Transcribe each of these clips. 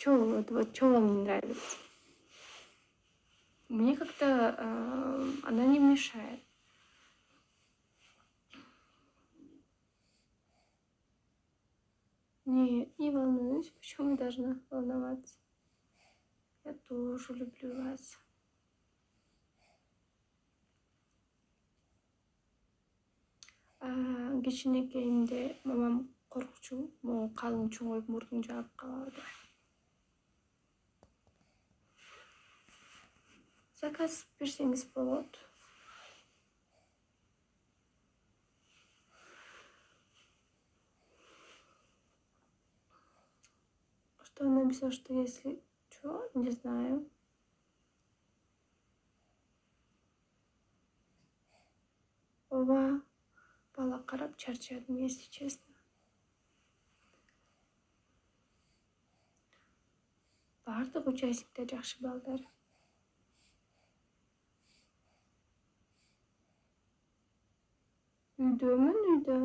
Чё вам не нравится? Мне как-то она не мешает. Нет, не волнуюсь. Почему я должна волноваться? Я тоже люблю вас. Кичинекейимде мамам коркчу, могу калың чоңоюп мурдуң жаап калады. Заказ берсеңиз болот. Что она написала, что если... Чё? Не знаю. Ова, бала карап чарчадым, если честно. Бардык участниктер жакшы балдар. Үйдөмүн, үйдө.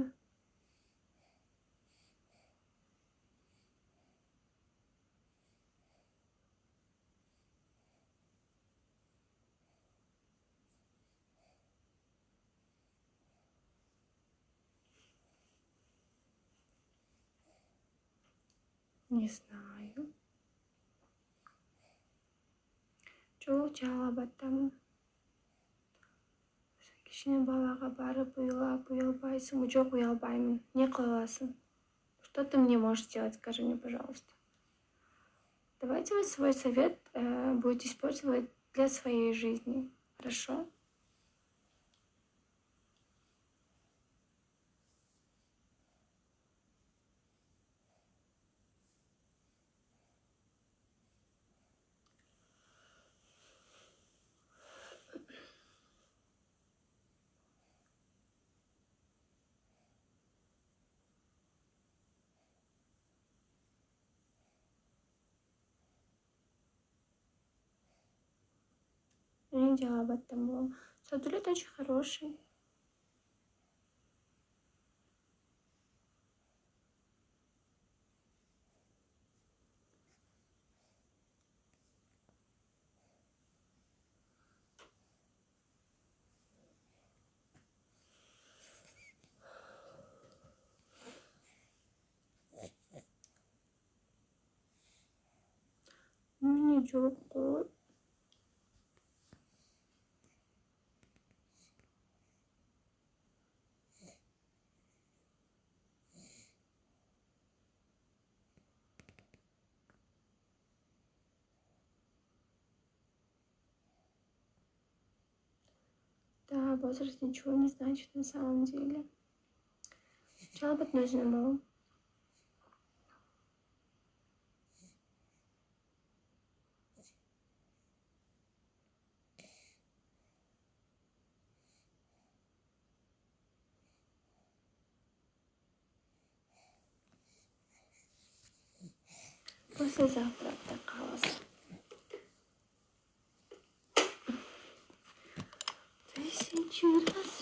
Не знаю. Жок, Жалал-Абадтамын. Кичине балага барып уйлап уялбайсыңбы? Жок, уялбаймын. Не кыла аласың? Что ты мне можешь сделать, скажи мне, пожалуйста. Давайте вы свой совет будете использовать для своей жизни. Хорошо? Не Жалал-Абадтан болом. Садулет очень хороший. Мне жок кой. Да, возраст ничего не значит на самом деле. Жалобат өзүнө болом. Послезавтра так каласың. Тысячу раз